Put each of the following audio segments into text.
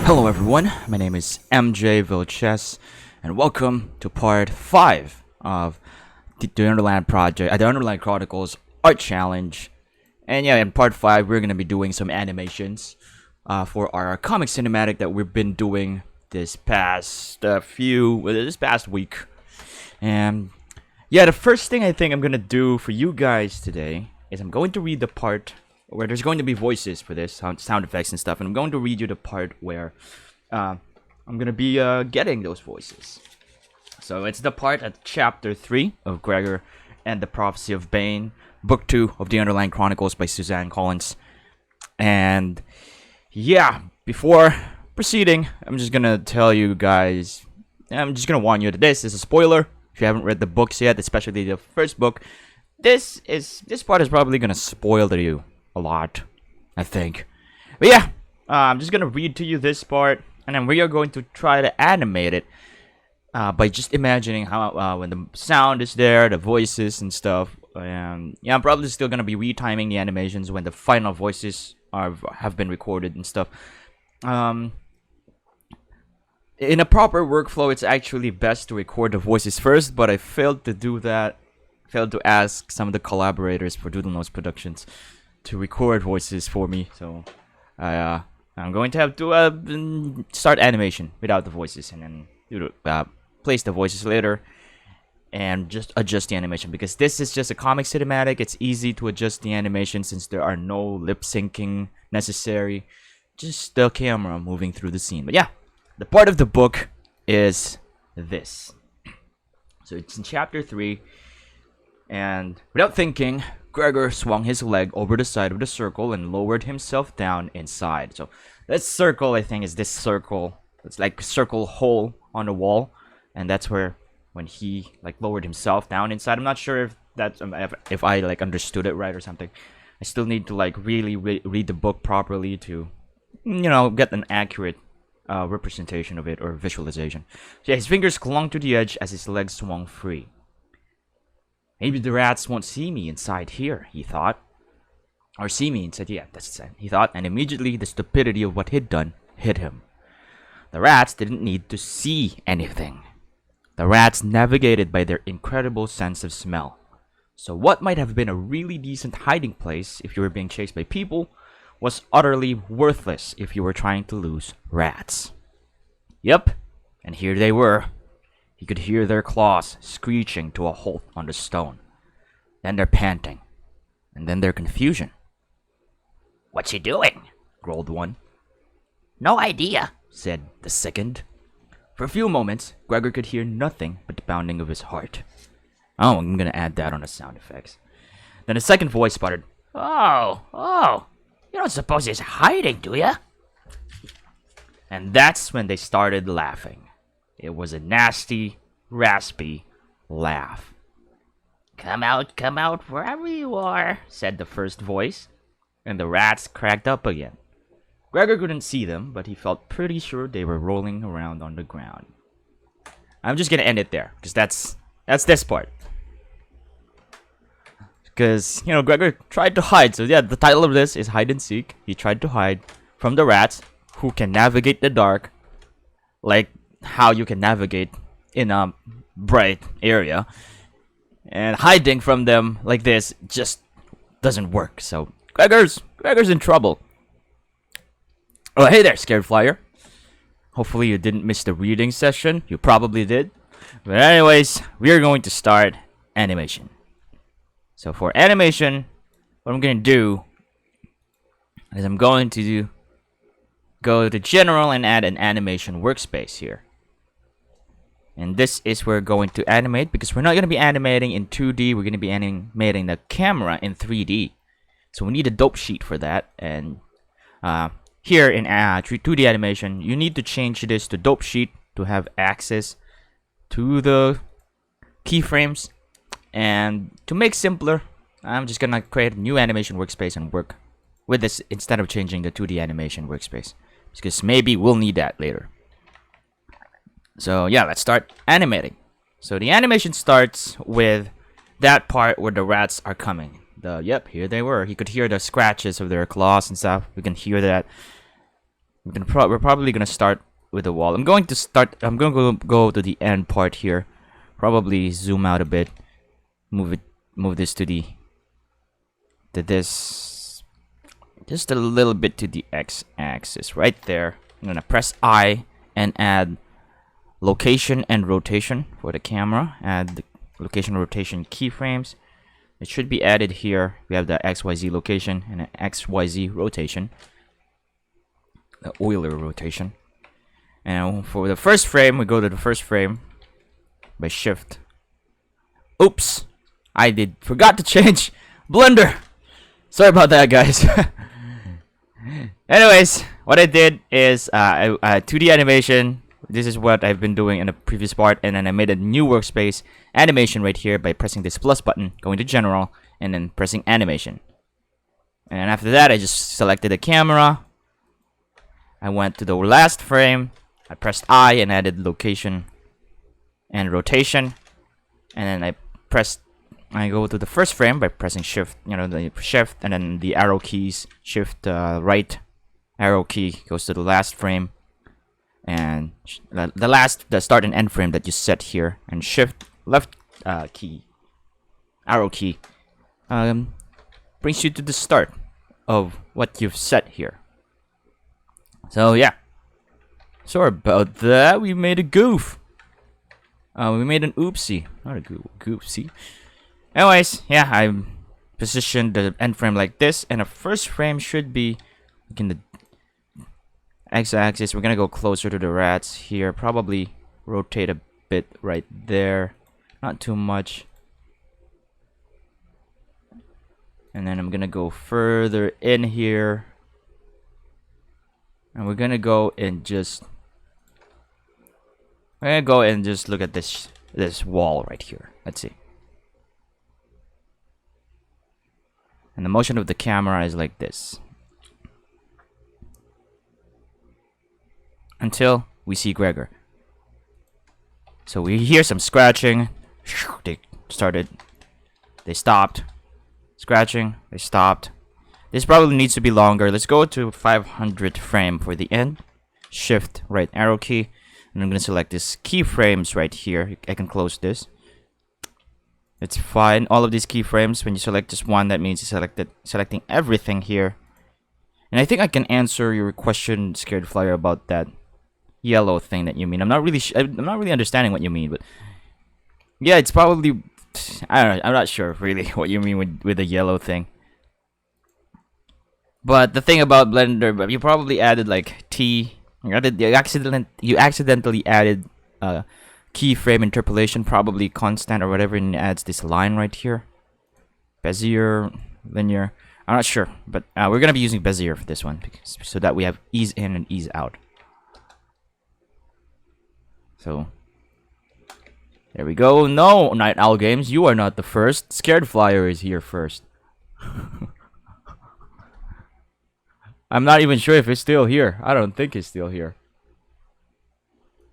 Hello everyone, my name is MJ Vilches, and welcome to part 5 of the Underland Project, the Underland Chronicles Art Challenge. And yeah, in part 5 we're going to be doing some animations for our comic cinematic that we've been doing this past week. And yeah, the first thing I think I'm going to do for you guys today is I'm going to read the part where there's going to be voices for this, sound effects and stuff, and I'm going to read you the part where I'm going to be getting those voices. So it's the part at chapter 3 of Gregor and the Prophecy of Bane, book 2 of the Underland Chronicles by Suzanne Collins. And yeah, before proceeding, I'm just going to tell you guys, I'm just going to warn you that this is a spoiler. If you haven't read the books yet, especially the first book, this part is probably going to spoil to you a lot, I think. But yeah, I'm just gonna read to you this part, and then we are going to try to animate it by just imagining how when the sound is there, the voices and stuff. And yeah, I'm probably still gonna be retiming the animations when the final voices have been recorded and stuff. In a proper workflow, it's actually best to record the voices first, but I failed to do that. Failed to ask some of the collaborators for Doodle Nose Productions to record voices for me, so I'm going to have to start animation without the voices, and then place the voices later and just adjust the animation, because this is just a comic cinematic. It's easy to adjust the animation since there are no lip syncing necessary, just the camera moving through the scene. But yeah, the part of the book is this. So it's in chapter 3, and without thinking, Gregor swung his leg over the side of the circle and lowered himself down inside. So this circle, I think, is this circle. It's like a circle hole on the wall, and that's where when he lowered himself down inside. I'm not sure if that's if I understood it right or something. I still need to really read the book properly to get an accurate representation of it, or visualization. So yeah, his fingers clung to the edge as his legs swung free. Maybe the rats won't see me inside here, he thought. Or see me inside, yeah, that's it, he thought, and immediately the stupidity of what he'd done hit him. The rats didn't need to see anything. The rats navigated by their incredible sense of smell. So what might have been a really decent hiding place if you were being chased by people was utterly worthless if you were trying to lose rats. Yep, and here they were. He could hear their claws screeching to a halt on the stone. Then their panting. And then their confusion. "What's he doing?" growled one. "No idea," said the second. For a few moments, Gregor could hear nothing but the pounding of his heart. Oh, I'm gonna add that on the sound effects. Then a second voice sputtered, Oh, you don't suppose he's hiding, do ya?" And that's when they started laughing. It was a nasty, raspy laugh. Come out, wherever you are," said the first voice, and the rats cracked up again. Gregor couldn't see them, but he felt pretty sure they were rolling around on the ground. I'm just gonna end it there, because that's this part. Because, Gregor tried to hide, so yeah, the title of this is Hide and Seek. He tried to hide from the rats, who can navigate the dark, like how you can navigate in a bright area, and hiding from them like this just doesn't work. So Gregor's in trouble. Oh, hey there, scared flyer. Hopefully you didn't miss the reading session. You probably did. But anyways, we are going to start animation. So for animation, what I'm going to do is I'm going to go to general and add an animation workspace here. And this is where we're going to animate, because we're not going to be animating in 2D. We're going to be animating the camera in 3D. So we need a dope sheet for that. And here in 2D animation, you need to change this to dope sheet to have access to the keyframes. And to make simpler, I'm just going to create a new animation workspace and work with this instead of changing the 2D animation workspace, because maybe we'll need that later. So yeah, let's start animating. So the animation starts with that part where the rats are coming. Yep, here they were. He could hear the scratches of their claws and stuff. We can hear that. We're probably gonna start with the wall. I'm going to go to the end part here. Probably zoom out a bit. Move this to this, just a little bit to the x-axis right there. I'm gonna press I and add location and rotation for the camera. Add the location rotation keyframes. It should be added here. We have the XYZ location and an XYZ rotation, the Euler rotation. And for the first frame, we go to the first frame by shift. Oops, I forgot to change Blender. Sorry about that, guys. Anyways, what I did is 2D animation. This is what I've been doing in the previous part, and then I made a new workspace animation right here by pressing this plus button, going to general, and then pressing animation. And after that, I just selected the camera. I went to the last frame. I pressed I and added location and rotation, and then I go to the first frame by pressing shift, the shift and then the arrow keys. Shift right arrow key goes to the last frame, and the start and end frame that you set here, and shift left key arrow key brings you to the start of what you've set here. So yeah, sorry about that. We made a goof. We made an oopsie, not a goofsie. Anyways, yeah, I positioned the end frame like this, and the first frame should be in the x-axis. We're gonna go closer to the rats here. Probably rotate a bit right there, not too much. And then I'm gonna go further in here, and we're gonna go and just look at this wall right here. Let's see. And the motion of the camera is like this until we see Gregor. So we hear some scratching. They stopped. Scratching, they stopped. This probably needs to be longer. Let's go to 500 frame for the end. Shift right arrow key. And I'm going to select this keyframes right here. I can close this. It's fine. All of these keyframes, when you select just one, that means you selecting everything here. And I think I can answer your question, Scared Flyer, about that yellow thing that you mean. I'm not really understanding what you mean, but yeah, it's probably, I don't know. I'm not sure really what you mean with the yellow thing. But the thing about Blender, you probably added like T. You accidentally added keyframe interpolation, probably constant or whatever, and it adds this line right here. Bezier, linear. I'm not sure, but we're gonna be using Bezier for this one so that we have ease in and ease out. So there we go. No, Night Owl Games, you are not the first. Scared Flyer is here first. I'm not even sure if it's still here. I don't think it's still here.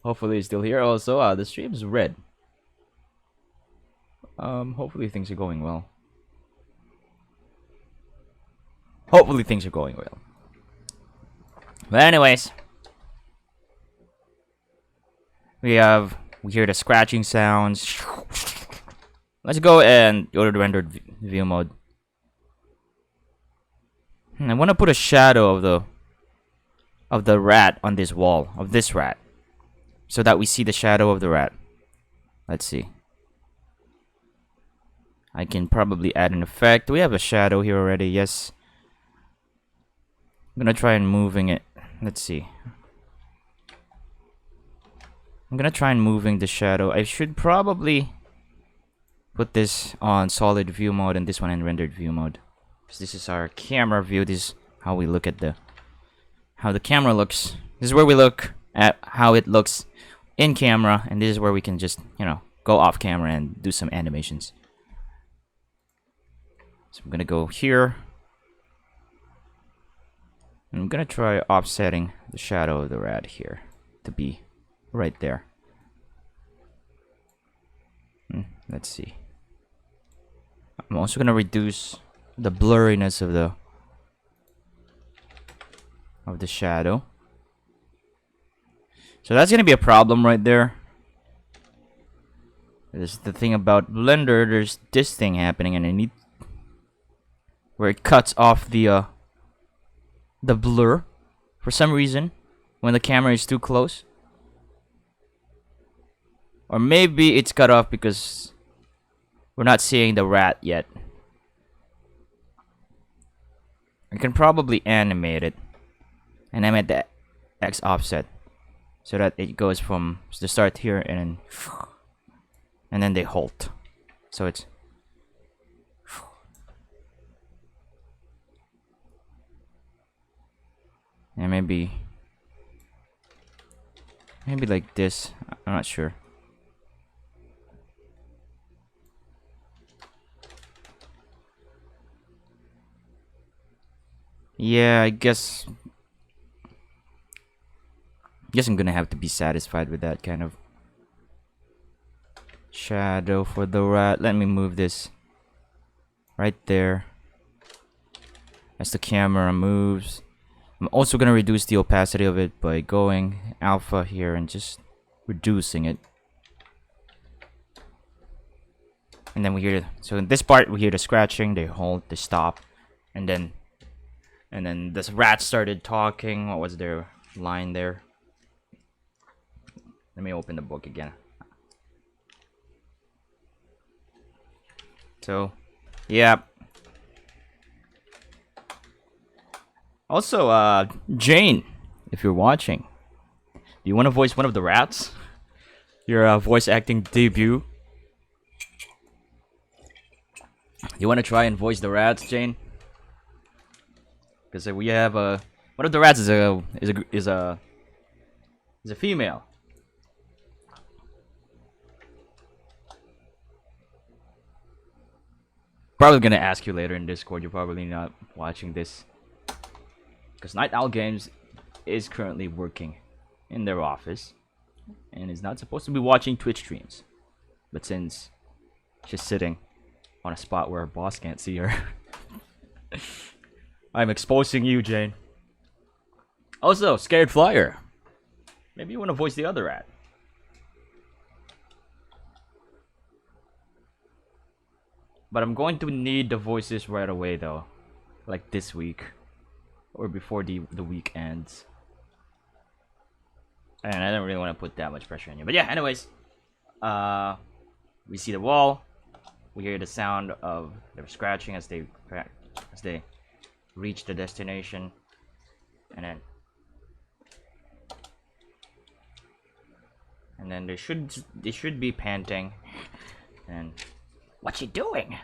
Hopefully it's still here. Also, the stream's red. Hopefully things are going well. Hopefully things are going well. But anyways, we hear the scratching sounds. Let's go and go to the rendered view mode. I want to put a shadow of the rat on this wall, of this rat, so that we see the shadow of the rat. Let's see. I can probably add an effect. We have a shadow here already. Yes. I'm gonna try and moving it. Let's see. I'm gonna try and moving the shadow. I should probably put this on solid view mode and this one in rendered view mode. So this is our camera view. This is how we look at how the camera looks. This is where we look at how it looks in camera, and this is where we can just, go off camera and do some animations. So I'm gonna go here. And I'm gonna try offsetting the shadow of the rat here to be right there. Let's see. I'm also gonna reduce the blurriness of the shadow. So that's gonna be a problem right there. There's the thing about Blender. There's this thing happening, and I need where it cuts off the blur for some reason when the camera is too close. Or maybe it's cut off because we're not seeing the rat yet. I can probably animate it. Animate the X offset so that it goes from the start here and then they halt. So it's and maybe like this. I'm not sure. Yeah, I guess I'm gonna have to be satisfied with that kind of shadow for the rat. Let me move this right there as the camera moves. I'm also gonna reduce the opacity of it by going alpha here and just reducing it. And then we hear so in this part we hear the scratching, they hold, they stop, and then this rat started talking. What was their line there? Let me open the book again. So, yeah. Also, Jane, if you're watching, do you want to voice one of the rats? Your voice acting debut. You want to try and voice the rats, Jane? Because we have one of the rats is a female. Probably gonna ask you later in Discord. You're probably not watching this because Night Owl Games is currently working in their office and is not supposed to be watching Twitch streams. But since she's sitting on a spot where her boss can't see her, I'm exposing you, Jane. Also, Scared Flyer. Maybe you want to voice the other rat. But I'm going to need the voices right away, though. Like this week. Or before the week ends. And I don't really want to put that much pressure on you. But yeah, anyways. We see the wall. We hear the sound of their scratching as they reach the destination. And then they should be panting. And what's he doing?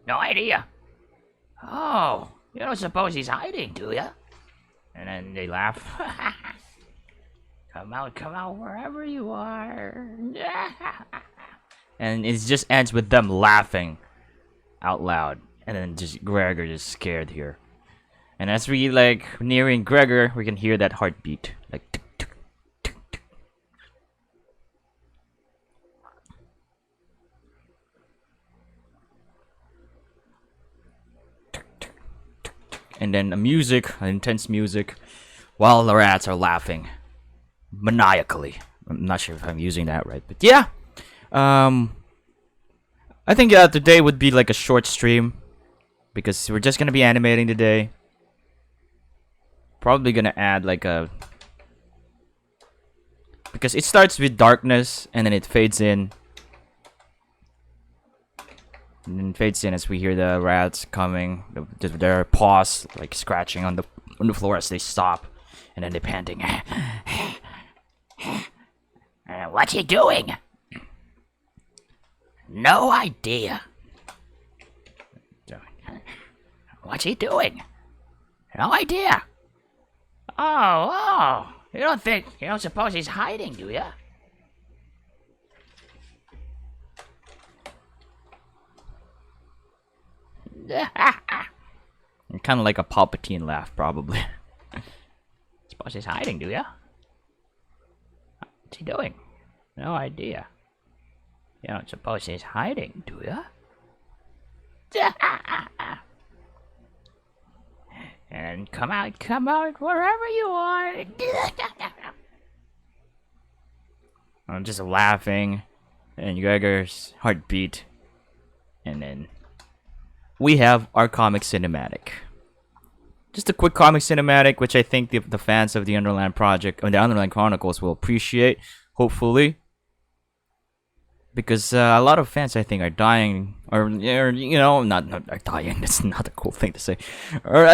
No idea. Oh, you don't suppose he's hiding, do ya? And then they laugh. Come out, wherever you are. And it just ends with them laughing out loud. And then just Gregor just scared here. And as we like nearing Gregor, we can hear that heartbeat. Like tick, tick, tick, tick. And then a music, intense music, while the rats are laughing maniacally. I'm not sure if I'm using that right, but yeah. I think today would be like a short stream because we're just gonna be animating today. Probably gonna add like because it starts with darkness and then it fades in. And then fades in as we hear the rats coming, their paws like scratching on the floor as they stop, and then they're panting. What's he doing? No idea. What's he doing? No idea. Oh, you don't suppose he's hiding, do ya? Kind of like a Palpatine laugh, probably. Suppose he's hiding, do ya? What's he doing? No idea. You don't suppose he's hiding, do ya? And come out, wherever you are. just laughing, and Gregor's heartbeat, and then we have our comic cinematic. Just a quick comic cinematic, which I think the fans of the Underland Project, or the Underland Chronicles, will appreciate, hopefully. Because a lot of fans, I think, are dying, or you know, not are dying. That's not a cool thing to say. Or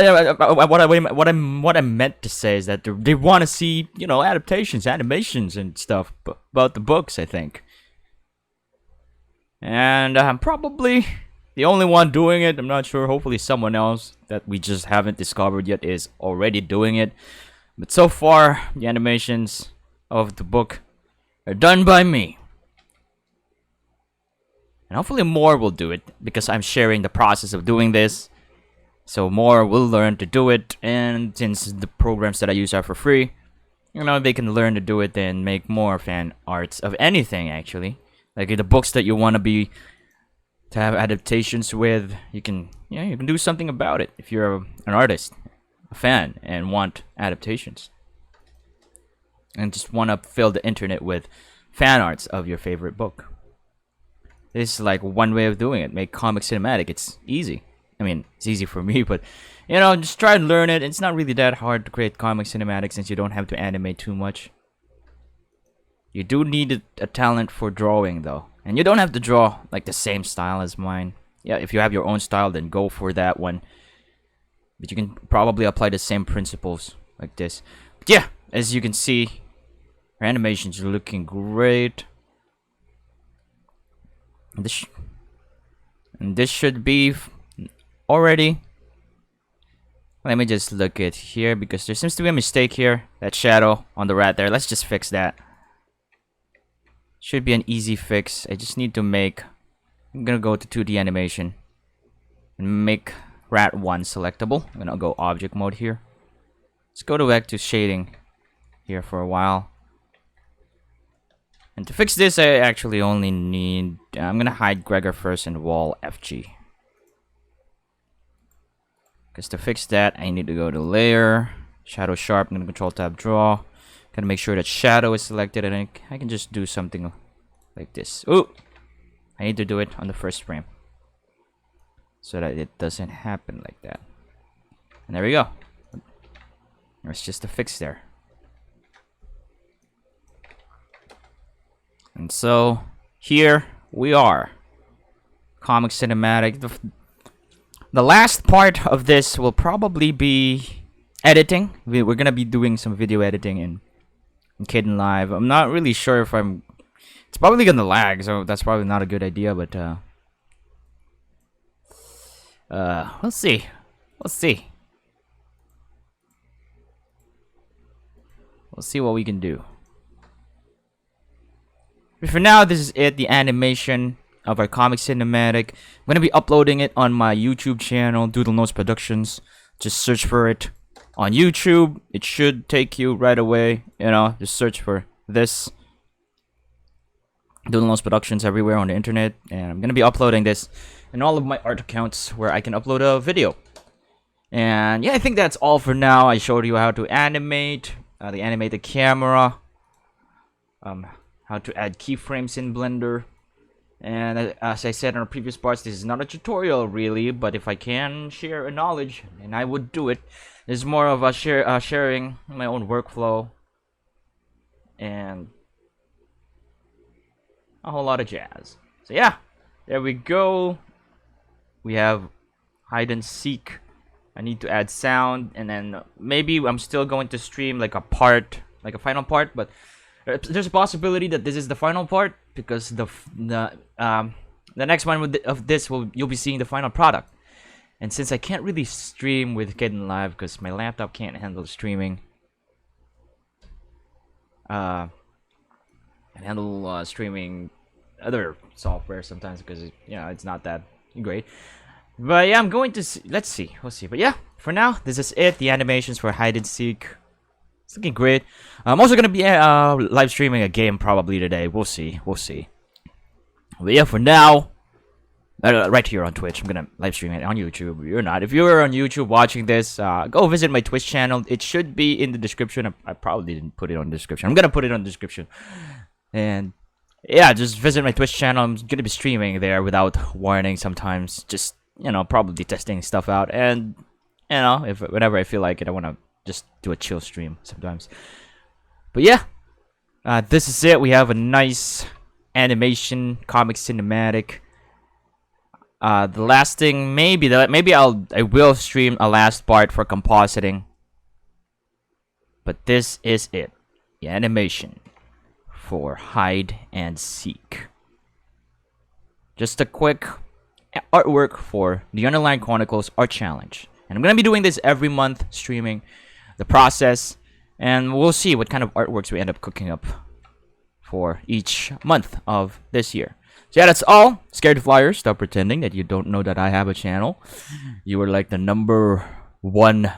what I meant to say is that they want to see, you know, adaptations, animations, and stuff about the books. I think, and I'm probably the only one doing it. I'm not sure. Hopefully, someone else that we just haven't discovered yet is already doing it. But so far, the animations of the book are done by me. And hopefully more will do it, because I'm sharing the process of doing this. So more will learn to do it, and since the programs that I use are for free, you know, they can learn to do it and make more fan arts of anything, actually. Like the books that you want to have adaptations with, you can do something about it if you're an artist, a fan, and want adaptations. And just want to fill the internet with fan arts of your favorite book. This is like one way of doing it. Make comic cinematic. It's easy. I mean, it's easy for me, but you know, just try and learn it. It's not really that hard to create comic cinematic since you don't have to animate too much. You do need a talent for drawing though, and you don't have to draw like the same style as mine. Yeah, if you have your own style, then go for that one. But you can probably apply the same principles like this. But yeah, as you can see, our animations are looking great. This should be already. Let me just look at here, because there seems to be a mistake here. That shadow on the rat there. Let's just fix that. Should be an easy fix. I just need to make. I'm gonna go to 2D animation and make rat 1 selectable. I'm gonna go object mode here. Let's go back to shading here for a while. And to fix this, I actually only need... I'm gonna hide Gregor first and wall FG. Because to fix that, I need to go to layer, shadow sharp, I'm gonna control tab draw. Gotta make sure that shadow is selected, and I can just do something like this. Ooh! I need to do it on the first frame, so that it doesn't happen like that. And there we go. There's just a fix there. And so here we are, comic cinematic. The last part of this will probably be editing. We're gonna be doing some video editing in Kdenlive. I'm not really sure if it's probably gonna lag, so that's probably not a good idea. But we'll see. We'll see. We'll see what we can do. But for now, this is it, the animation of our comic cinematic. I'm going to be uploading it on my YouTube channel, Doodle Nose Productions. Just search for it on YouTube. It should take you right away. You know, just search for this. Doodle Nose Productions everywhere on the internet. And I'm going to be uploading this in all of my art accounts where I can upload a video. And yeah, I think that's all for now. I showed you how to animate, the animated camera. How to add keyframes in Blender, and as I said in our previous parts, this is not a tutorial really, but if I can share a knowledge, and I would do it. It's more of a sharing my own workflow and a whole lot of jazz. So yeah, there we go. We have hide and seek. I need to add sound, and then maybe I'm still going to stream like a final part, but there's a possibility that this is the final part, because the next one of this you'll be seeing the final product. And since I can't really stream with Kdenlive because my laptop can't handle streaming, and handle streaming other software sometimes because it's not that great. But yeah, I'm going to see. We'll see. But yeah, for now, this is it. The animations for hide and seek. It's looking great. I'm also gonna be live streaming a game probably today. We'll see. But yeah, for now, right here on Twitch, I'm gonna live stream it on YouTube. You're not. If you're on YouTube watching this, go visit my Twitch channel. It should be in the description. I probably didn't put it on the description. I'm gonna put it on the description. And yeah, just visit my Twitch channel. I'm gonna be streaming there without warning sometimes. Just, probably testing stuff out. And, if whenever I feel like it, I wanna just do a chill stream sometimes. But yeah, this is it. We have a nice animation, comic cinematic. The last thing, maybe I will stream a last part for compositing. But this is it. The animation for hide and seek. Just a quick artwork for the Underline Chronicles Art Challenge. And I'm gonna be doing this every month, streaming the process, and we'll see what kind of artworks we end up cooking up for each month of this year. So yeah, that's all. Scared Flyers, stop pretending that you don't know that I have a channel. You were like the #1